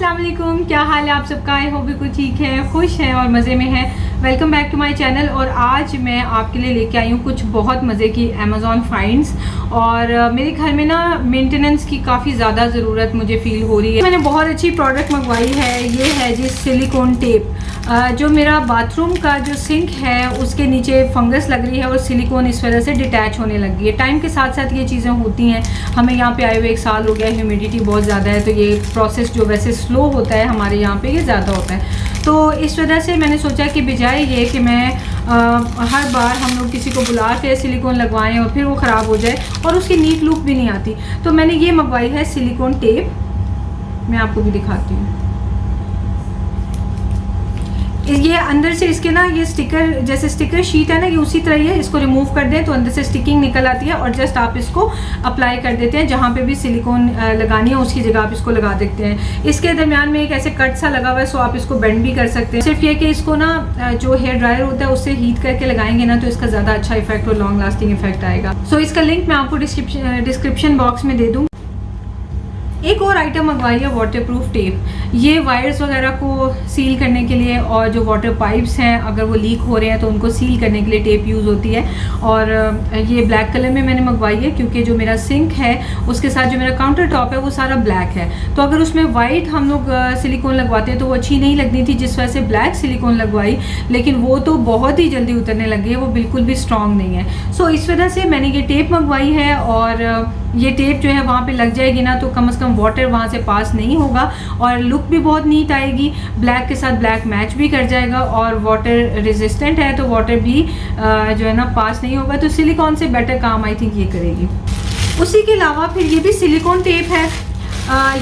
अस्सलाम वालेकुम, क्या हाल है आप सबका। आई होप बिल्कुल ठीक है, खुश हैं और मज़े में हैं। Welcome back to my channel. और आज मैं आपके लिए लेके आई हूँ कुछ बहुत मज़े की अमेज़ॉन फाइंड्स। और मेरे घर में ना मेंटेनेंस की काफ़ी ज़्यादा ज़रूरत मुझे फ़ील हो रही है। मैंने बहुत अच्छी प्रोडक्ट मंगवाई है। ये है जी सिलिकॉन टेप। जो मेरा बाथरूम का जो सिंक है उसके नीचे फंगस लग रही है और सिलिकॉन इस वजह से डिटैच होने लग गई है। टाइम के साथ साथ ये चीज़ें होती हैं। हमें यहाँ पे आए हुए 1 साल हो गया, ह्यूमिडिटी बहुत ज़्यादा है, तो ये प्रोसेस जो वैसे स्लो होता है हमारे यहाँ पे ये ज़्यादा होता है। तो इस वजह से मैंने सोचा कि बजाय ये कि मैं हर बार हम लोग किसी को बुला के सिलिकॉन लगवाएं और फिर वो ख़राब हो जाए और उसकी नीट लुक भी नहीं आती, तो मैंने ये मंगवाई है सिलिकॉन टेप। मैं आपको भी दिखाती हूँ। ये अंदर से इसके ना ये स्टिकर जैसे स्टिकर शीट है ना, ये उसी तरह ही है। इसको रिमूव कर दें तो अंदर से स्टिकिंग निकल आती है और जस्ट आप इसको अप्लाई कर देते हैं। जहाँ पे भी सिलिकॉन लगानी है उसकी जगह आप इसको लगा देते हैं। इसके दरमियान में एक ऐसे कट सा लगा हुआ है, सो आप इसको बेंड भी कर सकते हैं। सिर्फ ये कि इसको ना जो हेयर ड्रायर होता है उससे हीट करके लगाएंगे ना तो इसका ज़्यादा अच्छा इफेक्ट और लॉन्ग लास्टिंग इफेक्ट आएगा। सो इसका लिंक मैं आपको डिस्क्रिप्शन बॉक्स में दे दूँ। एक और आइटम मंगवाई है वाटरप्रूफ टेप। ये वायर्स वगैरह को सील करने के लिए और जो वाटर पाइप्स हैं अगर वो लीक हो रहे हैं तो उनको सील करने के लिए टेप यूज़ होती है। और ये ब्लैक कलर में मैंने मंगवाई है क्योंकि जो मेरा सिंक है उसके साथ जो मेरा काउंटर टॉप है वो सारा ब्लैक है। तो अगर उसमें वाइट हम लोग सिलिकॉन लगवाते हैं तो वो अच्छी नहीं लगती थी, जिस वजह से ब्लैक सिलिकॉन लगवाई, लेकिन वो तो बहुत ही जल्दी उतरने लगी है, वो बिल्कुल भी स्ट्रॉन्ग नहीं है। सो इस वजह से मैंने ये टेप मंगवाई है और ये टेप जो है वहाँ पे लग जाएगी ना तो कम से कम वाटर वहाँ से पास नहीं होगा और लुक भी बहुत नीट आएगी। ब्लैक के साथ ब्लैक मैच भी कर जाएगा और वाटर रेजिस्टेंट है तो वाटर भी जो है ना पास नहीं होगा। तो सिलिकॉन से बेटर काम आई थिंक ये करेगी। उसी के अलावा फिर ये भी सिलिकॉन टेप है।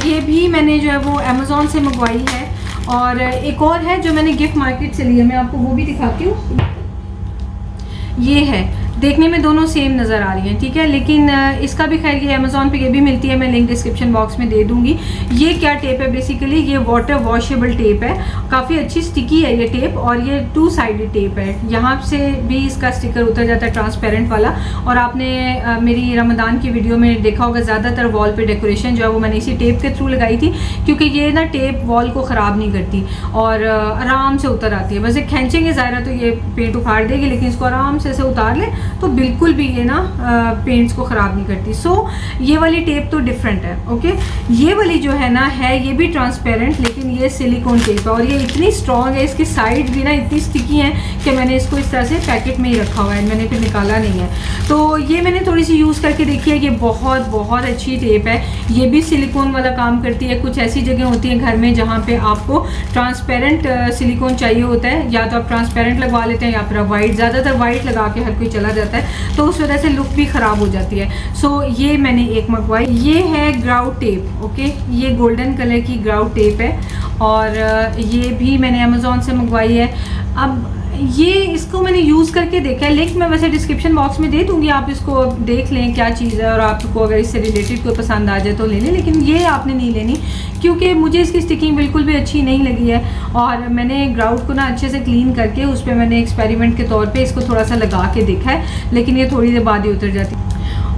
ये भी मैंने जो है वो अमेज़ॉन से मंगवाई है। और एक और है जो मैंने गिफ्ट मार्केट से ली है, मैं आपको वो भी दिखाती हूँ। ये है, देखने में दोनों सेम नज़र आ रही हैं, ठीक है, लेकिन इसका भी खैर ये अमेज़ॉन पे ये भी मिलती है, मैं लिंक डिस्क्रिप्शन बॉक्स में दे दूंगी। ये क्या टेप है, बेसिकली ये वाटर वॉशेबल टेप है। काफ़ी अच्छी स्टिकी है ये टेप और ये 2 साइडेड टेप है। यहाँ से भी इसका स्टिकर उतर जाता है ट्रांसपेरेंट वाला। और आपने मेरी रमज़ान की वीडियो में देखा होगा ज़्यादातर वॉल पे डेकोरेशन जो है वो मैंने इसी टेप के थ्रू लगाई थी, क्योंकि ये ना टेप वॉल को ख़राब नहीं करती और आराम से उतर आती है। वैसे खींचेंगे ज़ाहिर तो ये पेंट उखाड़ देगी, लेकिन इसको आराम से उतार ले तो बिल्कुल भी ये ना पेंट्स को ख़राब नहीं करती। सो ये वाली टेप तो डिफरेंट है। ओके, ये वाली जो है ना है ये भी ट्रांसपेरेंट, लेकिन ये सिलिकॉन टेप है और ये इतनी स्ट्रॉन्ग है, इसकी साइड भी ना इतनी स्टिकी है कि मैंने इसको इस तरह से पैकेट में ही रखा हुआ है, मैंने फिर निकाला नहीं है। तो ये मैंने थोड़ी सी यूज़ करके देखी है, ये बहुत बहुत अच्छी टेप है। ये भी सिलिकॉन वाला काम करती है। कुछ ऐसी जगह होती है घर में जहाँ पे आपको ट्रांसपेरेंट सिलिकॉन चाहिए होता है, या तो आप ट्रांसपेरेंट लगवा लेते हैं या फिर वाइट, ज़्यादातर वाइट लगा के हर कोई चला जाता है तो उस वजह से लुक भी ख़राब हो जाती है। सो ये मैंने एक मंगवाई। ये है ग्राउट टेप। ओके, ये गोल्डन कलर की ग्राउट टेप है और ये भी मैंने अमेज़ॉन से मंगवाई है। अब ये इसको मैंने यूज़ करके देखा है, लिंक मैं वैसे डिस्क्रिप्शन बॉक्स में दे दूँगी, आप इसको देख लें क्या चीज़ है और आपको अगर इससे रिलेटेड कोई पसंद आ जाए तो ले लें, लेकिन ये आपने नहीं लेनी क्योंकि मुझे इसकी स्टिकिंग बिल्कुल भी अच्छी नहीं लगी है। और मैंने ग्राउट को ना अच्छे से क्लीन करके उस पर मैंने एक्सपेरिमेंट के तौर पर इसको थोड़ा सा लगा के देखा है, लेकिन ये थोड़ी देर बाद ही उतर जाती है।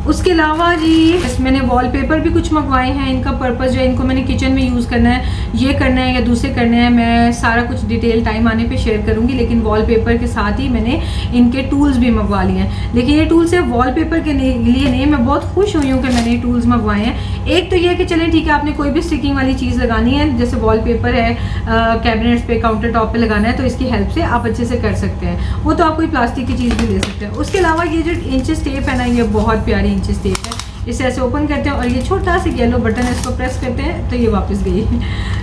उसके अलावा जी मैंने वॉलपेपर भी कुछ मंगवाए हैं। इनका पर्पस जो है, इनको मैंने किचन में यूज़ करना है, ये करना है या दूसरे करने हैं, मैं सारा कुछ डिटेल टाइम आने पे शेयर करूँगी। लेकिन वॉलपेपर के साथ ही मैंने इनके टूल्स भी मंगवा लिए हैं। लेकिन ये टूल्स सिर्फ वॉलपेपर के लिए नहीं, मैं बहुत खुश हुई हूँ कि मैंने ये टूल्स मंगवाए हैं। एक तो ये है कि चलें ठीक है, आपने कोई भी स्टिकिंग वाली चीज़ लगानी है, जैसे वॉलपेपर है, कैबिनेट्स पे, काउंटर टॉप पे लगाना है, तो इसकी हेल्प से आप अच्छे से कर सकते हैं। वो तो आप कोई प्लास्टिक की चीज़ भी ले सकते हैं। उसके अलावा ये जो इंचेस टेप है ना, ये बहुत प्यारी इंचेस टेप है। इसे ऐसे ओपन करते हैं और ये छोटा सा येलो बटन है, इसको प्रेस करते हैं तो ये वापस गई।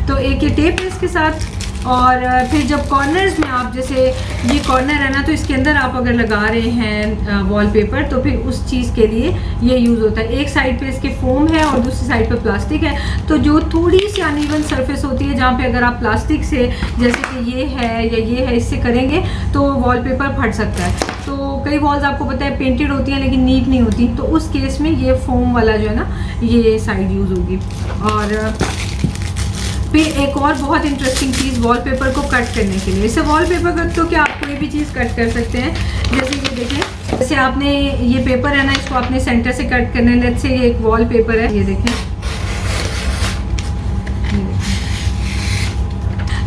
तो एक ये टेप है इसके साथ। और फिर जब कॉर्नर्स में आप, जैसे ये कॉर्नर है ना, तो इसके अंदर आप अगर लगा रहे हैं वॉलपेपर तो फिर उस चीज़ के लिए ये यूज़ होता है। एक साइड पे इसके फोम है और दूसरी साइड पे प्लास्टिक है, तो जो थोड़ी सी अनइवन सरफेस होती है जहाँ पे अगर आप प्लास्टिक से, जैसे कि ये है या ये है, इससे करेंगे तो वॉलपेपर फट सकता है। तो कई वॉल्स आपको पता है पेंटेड होती हैं लेकिन नीट नहीं होती, तो उस केस में ये फोम वाला जो है ना ये साइड यूज़ होगी। और फिर एक और बहुत इंटरेस्टिंग चीज़ वॉलपेपर को कट करने के लिए। इससे वॉलपेपर कट तो क्या आप कोई भी चीज़ कट कर सकते हैं। जैसे ये देखें, जैसे आपने ये पेपर है ना, इसको आपने सेंटर से कट करना है। लेट्स से ये एक वॉलपेपर है, ये देखें,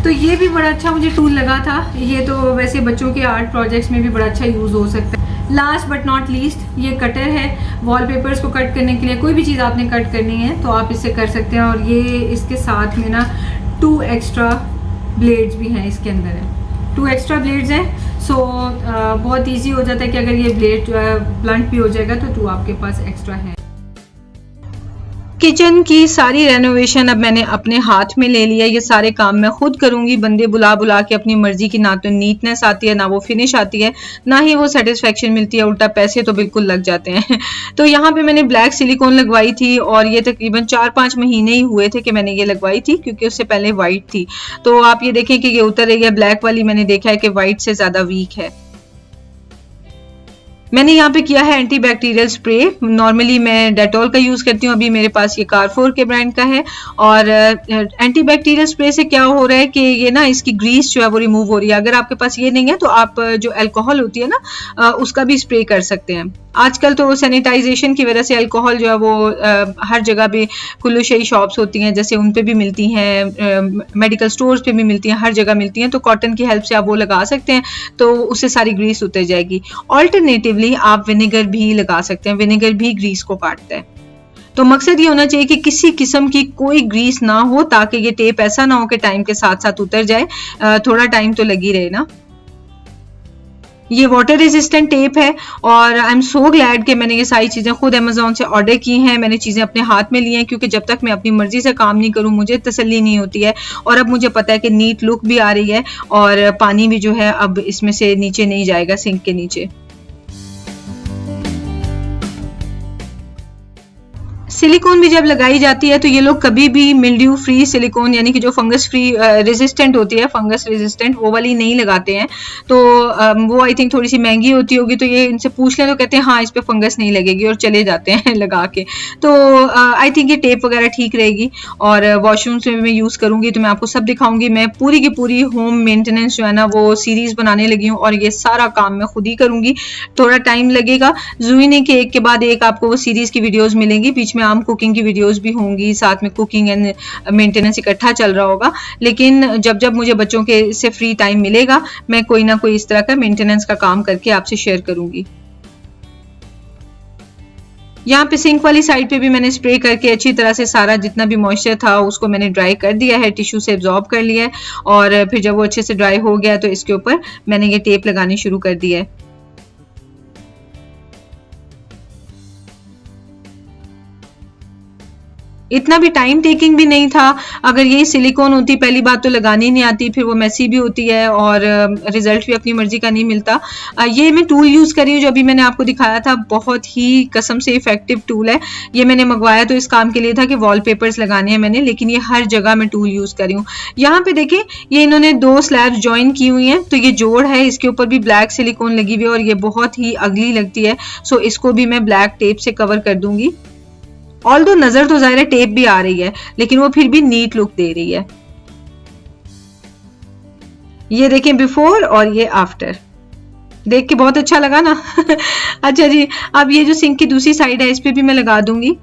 तो ये भी बड़ा अच्छा मुझे टूल लगा था। ये तो वैसे बच्चों के आर्ट प्रोजेक्ट्स में भी बड़ा अच्छा यूज़ हो सकता है। लास्ट बट नॉट लीस्ट, ये कटर है वॉलपेपर्स को कट करने के लिए। कोई भी चीज़ आपने कट करनी है तो आप इससे कर सकते हैं। और ये इसके साथ में ना 2 एक्स्ट्रा ब्लेड्स भी हैं इसके अंदर है, 2 एक्स्ट्रा ब्लेड्स हैं। सो बहुत इजी हो जाता है कि अगर ये ब्लेड जो है ब्लंट भी हो जाएगा तो 2 आपके पास एक्स्ट्रा है। किचन की सारी रेनोवेशन अब मैंने अपने हाथ में ले लिया। ये सारे काम मैं खुद करूंगी, बंदे बुला बुला के अपनी मर्जी की। ना तो नीटनेस आती है, ना वो फिनिश आती है, ना ही वो सेटिस्फेक्शन मिलती है, उल्टा पैसे तो बिल्कुल लग जाते हैं। तो यहाँ पे मैंने ब्लैक सिलिकॉन लगवाई थी और ये तकरीबन 4-5 महीने ही हुए थे कि मैंने ये लगवाई थी, क्योंकि उससे पहले वाइट थी। तो आप ये देखें कि ये उतर रही है। ब्लैक वाली मैंने देखा है कि वाइट से ज्यादा वीक है। मैंने यहाँ पे किया है एंटी बैक्टीरियल स्प्रे। नॉर्मली मैं डेटॉल का यूज करती हूँ, अभी मेरे पास ये कारफोर के ब्रांड का है। और एंटी बैक्टीरियल स्प्रे से क्या हो रहा है कि ये ना इसकी ग्रीस जो है वो रिमूव हो रही है। अगर आपके पास ये नहीं है तो आप जो अल्कोहल होती है ना उसका भी स्प्रे कर सकते हैं। आजकल तो सैनिटाइजेशन की वजह से अल्कोहल जो है वो हर जगह पे कुल्लू शाही शॉप्स होती हैं, जैसे उन पे भी मिलती हैं, मेडिकल स्टोर्स पे भी मिलती हैं, हर जगह मिलती हैं। तो कॉटन की हेल्प से आप वो लगा सकते हैं, तो उससे सारी ग्रीस उतर जाएगी। ऑल्टरनेटिवली आप विनेगर भी लगा सकते हैं, विनेगर भी ग्रीस को काटता है। तो मकसद ये होना चाहिए कि किसी किस्म की कोई ग्रीस ना हो, ताकि ये टेप ऐसा ना हो कि टाइम के साथ साथ उतर जाए, थोड़ा टाइम तो लगी रहे ना। ये वाटर रेजिस्टेंट टेप है और आई एम सो ग्लैड कि मैंने ये सारी चीज़ें खुद अमेजोन से ऑर्डर की हैं। मैंने चीज़ें अपने हाथ में ली हैं, क्योंकि जब तक मैं अपनी मर्जी से काम नहीं करूँ मुझे तसल्ली नहीं होती है। और अब मुझे पता है कि नीट लुक भी आ रही है और पानी भी जो है अब इसमें से नीचे नहीं जाएगा, सिंक के नीचे। सिलिकॉन भी जब लगाई जाती है तो ये लोग कभी भी मिल्ड्यू फ्री सिलिकॉन, यानी कि जो फंगस फ्री रेजिस्टेंट होती है, फंगस रेजिस्टेंट, वो वाली नहीं लगाते हैं। तो वो आई थिंक थोड़ी सी महंगी होती होगी, तो ये इनसे पूछ लें तो कहते हैं हाँ इस पे फंगस नहीं लगेगी, और चले जाते हैं लगा के। तो आई थिंक ये टेप वगैरह ठीक रहेगी। और वॉशरूम्स में मैं यूज़ करूँगी तो मैं आपको सब दिखाऊंगी। मैं पूरी की पूरी होम मेंटेनेंस जो है ना वो सीरीज़ बनाने लगी हूँ, और ये सारा काम मैं खुद ही करूँगी। थोड़ा टाइम लगेगा, ज़रूरी नहीं कि एक के बाद एक आपको वो सीरीज़ की वीडियोज़ मिलेंगी, बीच में आम कुकिंग की वीडियोस भी होंगी, साथ में कुकिंग एंड मेंटेनेंस इकट्ठा चल रहा होगा। लेकिन जब जब मुझे बच्चों के से फ्री टाइम मिलेगा मैं कोई ना कोई इस तरह का मेंटेनेंस का काम करके आपसे शेयर करूंगी। यहाँ पे सिंक वाली साइड पे भी मैंने स्प्रे करके अच्छी तरह से सारा जितना भी मॉइस्चर था उसको मैंने ड्राई कर दिया है, टिश्यू से एब्जॉर्ब कर लिया है। और फिर जब वो अच्छे से ड्राई हो गया तो इसके ऊपर मैंने ये टेप लगानी शुरू कर दी है। इतना भी टाइम टेकिंग भी नहीं था। अगर ये सिलिकॉन होती, पहली बात तो लगानी नहीं आती, फिर वो मैसी भी होती है और रिजल्ट भी अपनी मर्जी का नहीं मिलता। ये मैं टूल यूज़ कर रही हूँ जो अभी मैंने आपको दिखाया था, बहुत ही कसम से इफेक्टिव टूल है। ये मैंने मंगवाया तो इस काम के लिए था कि वॉलपेपर्स लगाने हैं मैंने, लेकिन ये हर जगह मैं टूल यूज़ कर रही हूँ। यहाँ पे देखें ये इन्होंने 2 स्लैब्स ज्वाइन की हुई हैं, तो ये जोड़ है, इसके ऊपर भी ब्लैक सिलिकॉन लगी हुई है और ये बहुत ही अगली लगती है। सो इसको भी मैं ब्लैक टेप से कवर कर दूंगी। ऑल्दो नजर तो जाहिर है टेप भी आ रही है, लेकिन वो फिर भी नीट लुक दे रही है। ये देखें बिफोर और ये आफ्टर, देख के बहुत अच्छा लगा ना। अच्छा जी, अब ये जो सिंक की दूसरी साइड है इस पे भी मैं लगा दूंगी।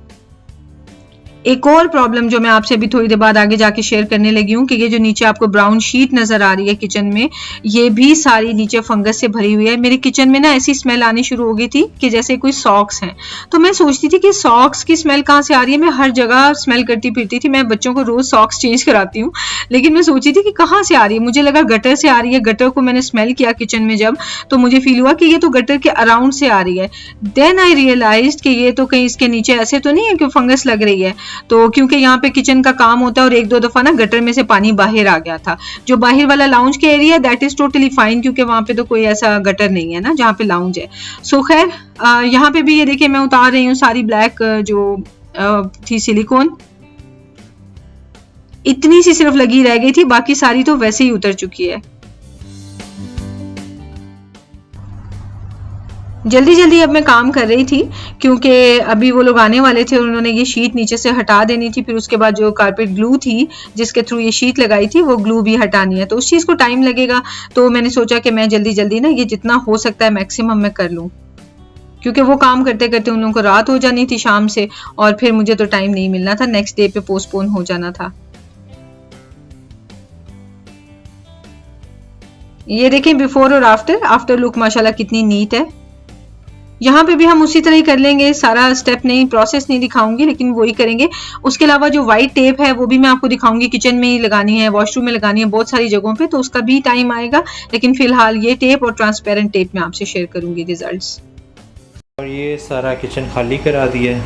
एक और प्रॉब्लम जो मैं आपसे अभी थोड़ी देर बाद आगे जाके शेयर करने लगी हूँ कि ये जो नीचे आपको ब्राउन शीट नजर आ रही है किचन में, ये भी सारी नीचे फंगस से भरी हुई है। मेरे किचन में ना ऐसी स्मेल आनी शुरू हो गई थी कि जैसे कोई सॉक्स हैं। तो मैं सोचती थी कि सॉक्स की स्मेल कहाँ से आ रही है। मैं हर जगह स्मेल करती फिरती थी, मैं बच्चों को रोज सॉक्स चेंज कराती हूँ, लेकिन मैं सोची थी कि कहाँ से आ रही है। मुझे लगा गटर से आ रही है। गटर को मैंने स्मेल किया किचन में जब, तो मुझे फील हुआ कि ये तो गटर के अराउंड से आ रही है। देन आई रियलाइज्ड कि ये तो कहीं इसके नीचे ऐसे तो नहीं है कि फंगस लग रही है। तो क्योंकि यहाँ पे किचन का काम होता है और 1-2 दफा ना गटर में से पानी बाहर आ गया था। जो बाहर वाला लाउंज के area that is totally fine, क्योंकि वहां पे तो कोई ऐसा गटर नहीं है ना जहाँ पे लाउंज है। सो खैर यहाँ पे भी ये देखिए मैं उतार रही हूँ सारी ब्लैक जो थी सिलिकॉन, इतनी सी सिर्फ लगी रह गई थी, बाकी सारी तो वैसे ही उतर चुकी है। जल्दी जल्दी अब मैं काम कर रही थी क्योंकि अभी वो लोग आने वाले थे और उन्होंने ये शीट नीचे से हटा देनी थी। फिर उसके बाद जो कारपेट ग्लू थी जिसके थ्रू ये शीट लगाई थी वो ग्लू भी हटानी है, तो उस चीज़ को टाइम लगेगा। तो मैंने सोचा कि मैं जल्दी जल्दी ना ये जितना हो सकता है मैक्सिमम मैं कर लूँ, क्योंकि वो काम करते करते उन लोगों को रात हो जानी थी शाम से, और फिर मुझे तो टाइम नहीं मिलना था, नेक्स्ट डे पे पोस्टपोन हो जाना था। ये देखें बिफोर और आफ्टर लुक माशाल्लाह कितनी नीट है। यहाँ पे भी हम उसी तरह ही कर लेंगे, सारा स्टेप नहीं, प्रोसेस नहीं दिखाऊंगी, लेकिन वही करेंगे। उसके अलावा जो वाइट टेप है वो भी मैं आपको दिखाऊंगी, किचन में ही लगानी है, वॉशरूम में लगानी है, बहुत सारी जगहों पे, तो उसका भी टाइम आएगा। लेकिन फिलहाल ये टेप और ट्रांसपेरेंट टेप मैं आपसे शेयर करूंगी रिजल्ट्स। और ये सारा किचन खाली करा दिया है।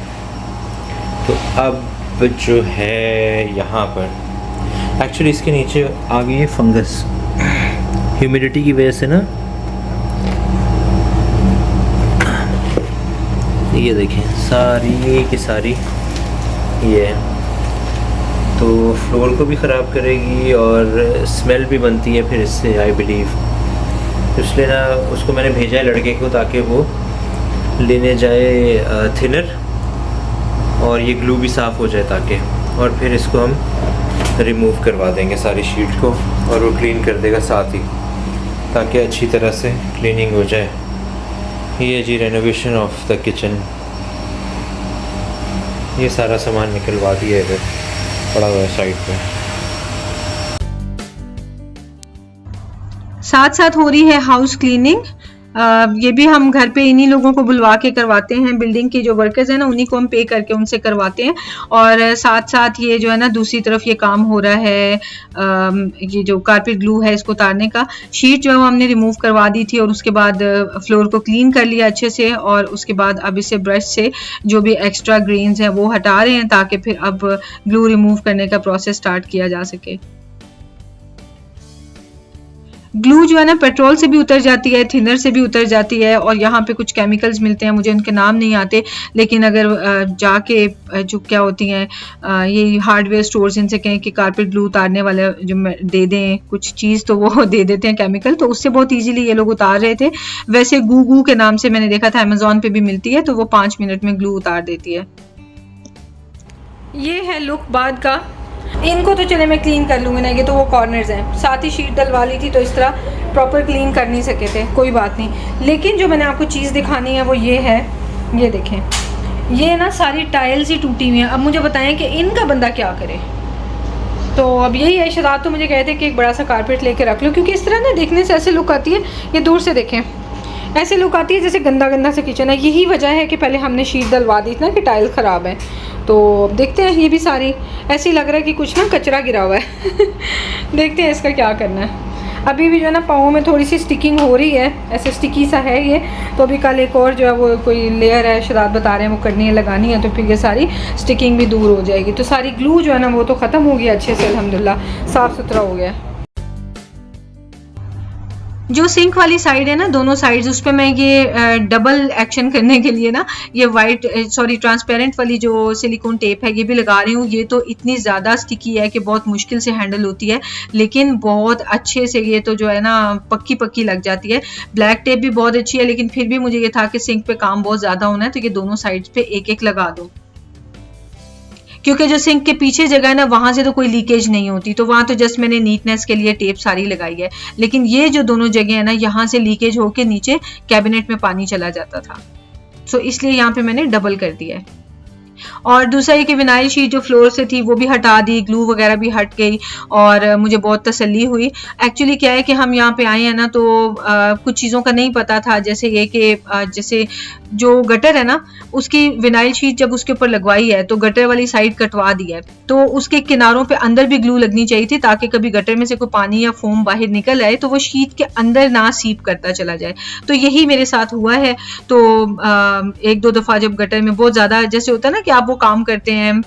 तो अब जो है यहाँ पर एक्चुअली इसके नीचे आ गई है फंगस, ह्यूमिडिटी की वजह से ना। ये देखें सारी की सारी ये है, तो फ्लोर को भी ख़राब करेगी और स्मेल भी बनती है फिर इससे, आई बिलीव। इसलिए ना उसको मैंने भेजा है लड़के को ताकि वो लेने जाए थिनर और ये ग्लू भी साफ़ हो जाए ताकि, और फिर इसको हम रिमूव करवा देंगे सारी शीट को और वो क्लीन कर देगा साथ ही, ताकि अच्छी तरह से क्लीनिंग हो जाए। ये जी रेनोवेशन ऑफ द किचन, ये सारा सामान निकलवा दिया है, पड़ा हुआ है साइड पे। साथ साथ हो रही है हाउस क्लीनिंग। ये भी हम घर पे इन्हीं लोगों को बुलवा के करवाते हैं, बिल्डिंग के जो वर्कर्स हैं ना उन्हीं को हम पे करके उनसे करवाते हैं। और साथ साथ ये जो है ना दूसरी तरफ ये काम हो रहा है, ये जो कारपेट ग्लू है इसको उतारने का। शीट जो है हमने रिमूव करवा दी थी और उसके बाद फ्लोर को क्लीन कर लिया अच्छे से, और उसके बाद अब इसे ब्रश से जो भी एक्स्ट्रा ग्रेन्स हैं वो हटा रहे हैं ताकि फिर अब ग्लू रिमूव करने का प्रोसेस स्टार्ट किया जा सके। ग्लू जो है ना पेट्रोल से भी उतर जाती है, थिनर से भी उतर जाती है, और यहाँ पे कुछ केमिकल्स मिलते हैं, मुझे उनके नाम नहीं आते, लेकिन अगर जाके जो क्या होती हैं ये हार्डवेयर स्टोर्स, इनसे कहें कि कारपेट ग्लू उतारने वाले जो दे दें कुछ चीज़, तो वो दे देते हैं केमिकल, तो उससे बहुत ईजिली ये लोग उतार रहे थे। वैसे गू के नाम से मैंने देखा था, अमेजोन पे भी मिलती है, तो वो 5 मिनट में ग्लू उतार देती है। ये है लुक बाद का। इनको तो चले मैं क्लीन कर लूँगी ना, ये तो वो कॉर्नर्स हैं, साथ ही शीट डलवा ली थी तो इस तरह प्रॉपर क्लीन कर नहीं सके थे, कोई बात नहीं। लेकिन जो मैंने आपको चीज़ दिखानी है वो ये है, ये देखें, ये ना सारी टाइल्स ही टूटी हुई हैं। अब मुझे बताएं कि इनका बंदा क्या करे। तो अब यही है, शराब तो मुझे कहते हैं कि एक बड़ा सा कारपेट लेके रख लो, क्योंकि इस तरह ना देखने से ऐसे लुक आती है, ये दूर से देखें ऐसे लुक आती है जैसे गंदा गंदा सा किचन है। यही वजह है कि पहले हमने शीट डलवा दी थी ना कि टाइल ख़राब है। तो अब देखते हैं, ये भी सारी ऐसे ही लग रहा है कि कुछ ना कचरा गिरा हुआ है देखते हैं इसका क्या करना है। अभी भी जो है ना पाँव में थोड़ी सी स्टिकिंग हो रही है, ऐसे स्टिकी सा है ये, तो अभी कल एक और जो है वो कोई लेयर है शराब बता रहे हैं वो करनी है, लगानी है, तो फिर ये सारी स्टिकिंग भी दूर हो जाएगी। तो सारी ग्लू जो है ना वो तो ख़त्म हो गया अच्छे से, अल्हम्दुलिल्लाह साफ़ सुथरा हो गया। जो सिंक वाली साइड है ना, दोनों साइड्स, उस पर मैं ये डबल एक्शन करने के लिए ना ये ट्रांसपेरेंट वाली जो सिलिकॉन टेप है ये भी लगा रही हूँ। ये तो इतनी ज़्यादा स्टिकी है कि बहुत मुश्किल से हैंडल होती है, लेकिन बहुत अच्छे से ये तो जो है ना पक्की पक्की लग जाती है। ब्लैक टेप भी बहुत अच्छी है, लेकिन फिर भी मुझे ये था कि सिंक पे काम बहुत ज़्यादा होना है, तो ये दोनों साइड्स पे एक एक लगा दूँ, क्योंकि जो सिंक के पीछे जगह है ना वहां से तो कोई लीकेज नहीं होती, तो वहां तो जस्ट मैंने नीटनेस के लिए टेप सारी लगाई है। लेकिन ये जो दोनों जगह है ना, यहाँ से लीकेज होके नीचे कैबिनेट में पानी चला जाता था, तो इसलिए यहाँ पे मैंने डबल कर दिया है। और दूसरा ये कि विनाइल शीट जो फ्लोर से थी वो भी हटा दी, ग्लू वगैरह भी हट गई, और मुझे बहुत तसल्ली हुई। एक्चुअली क्या है कि हम यहाँ पे आए हैं ना, तो कुछ चीज़ों का नहीं पता था, जैसे ये कि जैसे जो गटर है ना उसकी विनाइल शीट जब उसके ऊपर लगवाई है तो गटर वाली साइड कटवा दी है, तो उसके किनारों पे अंदर भी ग्लू लगनी चाहिए थी ताकि कभी गटर में से कोई पानी या फोम बाहर निकल आए तो वो शीट के अंदर ना सीप करता चला जाए। तो यही मेरे साथ हुआ है। तो एक दो दफ़ा जब गटर में बहुत ज़्यादा जैसे होता है ना कि आप वो काम करते हैं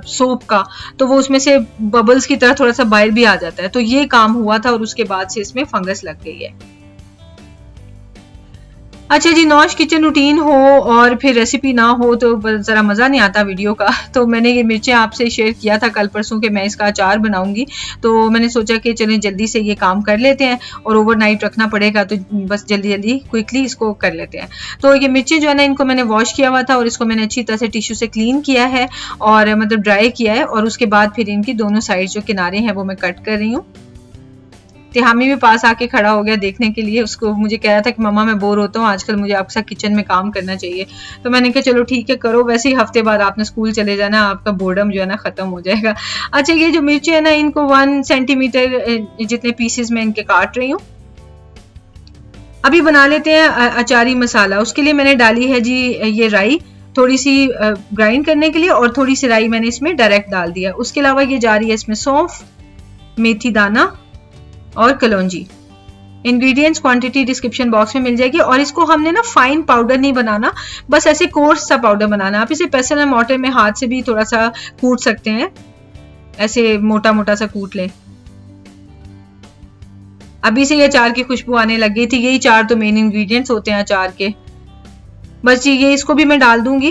सोप का, तो वो उसमें से बबल्स की तरह थोड़ा सा बाहर भी आ जाता है, तो ये काम हुआ था और उसके बाद से इसमें फंगस लग गई है। अच्छा जी, नौश किचन रूटीन हो और फिर रेसिपी ना हो तो ज़रा मज़ा नहीं आता वीडियो का। तो मैंने ये मिर्चें आपसे शेयर किया था कल परसों के मैं इसका अचार बनाऊंगी, तो मैंने सोचा कि चलें जल्दी से ये काम कर लेते हैं, और ओवरनाइट रखना पड़ेगा तो बस जल्दी जल्दी क्विकली इसको कर लेते हैं। तो ये मिर्चें जो है ना इनको मैंने वॉश किया हुआ था और इसको मैंने अच्छी तरह से टिश्यू से क्लीन किया है और मतलब ड्राई किया है, और उसके बाद फिर इनकी दोनों साइड जो किनारे हैं वो मैं कट कर रही हूँ। तिहामी भी पास आके खड़ा हो गया देखने के लिए, उसको मुझे कह रहा था कि मम्मा मैं बोर होता हूँ आजकल, मुझे आपके साथ किचन में काम करना चाहिए। तो मैंने कहा चलो ठीक है करो, वैसे ही हफ्ते बाद आपने स्कूल चले जाना, आपका बोर्डम जो है ना ख़त्म हो जाएगा। अच्छा ये जो मिर्ची है ना, इनको 1 सेंटीमीटर जितने पीसेस में इनके काट रही हूँ। अभी बना लेते हैं अचारी मसाला। उसके लिए मैंने डाली है जी ये राई, थोड़ी सी ग्राइंड करने के लिए, और थोड़ी सी राई मैंने इसमें डायरेक्ट डाल दिया। उसके अलावा ये जा रही है इसमें सौंफ, मेथी दाना और कलौंजी। इंग्रेडिएंट्स क्वांटिटी डिस्क्रिप्शन बॉक्स में मिल जाएगी। और इसको हमने ना फाइन पाउडर नहीं बनाना, बस ऐसे कोर्स सा पाउडर बनाना। आप इसे पेसल एंड मोर्टर में हाथ से भी थोड़ा सा कूट सकते हैं, ऐसे मोटा मोटा सा कूट लें। अभी से ये अचार की खुशबू आने लग गई थी। यही 4 तो मेन इंग्रेडिएंट्स होते हैं अचार के। बस ये इसको भी मैं डाल दूंगी,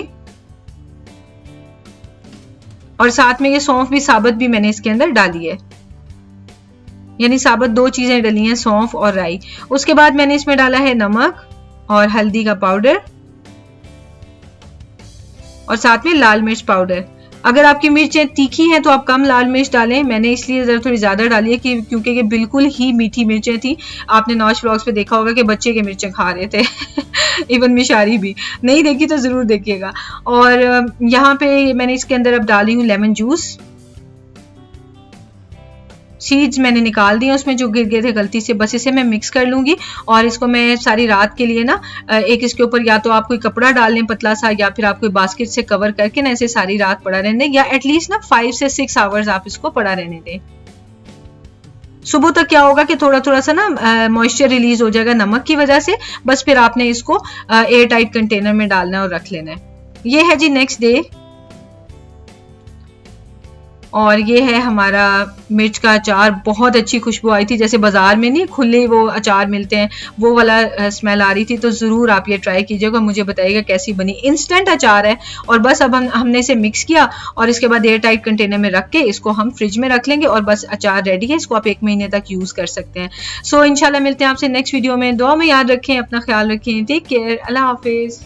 और साथ में ये सौंफ भी साबुत भी मैंने इसके अंदर डाली है, यानी साबुत 2 चीजें डली हैं, सौंफ और राई। उसके बाद मैंने इसमें डाला है नमक और हल्दी का पाउडर, और साथ में लाल मिर्च पाउडर। अगर आपकी मिर्चें तीखी हैं तो आप कम लाल मिर्च डालें, मैंने इसलिए जरा थोड़ी ज्यादा डाली है कि क्योंकि ये बिल्कुल ही मीठी मिर्चें थी। आपने नौश व्लॉग्स पे देखा होगा कि बच्चे के मिर्चें खा रहे थे इवन मिशारी भी, नहीं देखी तो जरूर देखिएगा। और यहाँ पे मैंने इसके अंदर अब डाली हूँ लेमन जूस। सीड्स मैंने निकाल दिए उसमें जो गिर गए थे गलती से। बस इसे मैं मिक्स कर लूंगी, और इसको मैं सारी रात के लिए ना एक इसके ऊपर या तो आप कोई कपड़ा डाल लें पतला सा, या फिर आप कोई बास्केट से कवर करके ना इसे सारी रात पड़ा रहने दें, या एटलीस्ट ना 5 से 6 आवर्स आप इसको पड़ा रहने दें। सुबह तक क्या होगा कि थोड़ा थोड़ा सा ना मॉइस्चर रिलीज हो जाएगा नमक की वजह से। बस फिर आपने इसको एयर टाइट कंटेनर में डालना है और रख लेना है। ये है जी नेक्स्ट डे, और ये है हमारा मिर्च का अचार। बहुत अच्छी खुशबू आई थी, जैसे बाजार में नहीं खुले वो अचार मिलते हैं वो वाला स्मेल आ रही थी। तो ज़रूर आप ये ट्राई कीजिएगा, मुझे बताइएगा कैसी बनी। इंस्टेंट अचार है, और बस अब हमने इसे मिक्स किया और इसके बाद एयर टाइट कंटेनर में रख के इसको हम फ्रिज में रख लेंगे, और बस अचार रेडी है। इसको आप 1 महीने तक यूज़ कर सकते हैं। सो इंशाल्लाह मिलते हैं आपसे नेक्स्ट वीडियो में। दुआ में याद रखें, अपना ख्याल रखें, टेक केयर, अल्लाह हाफिज़।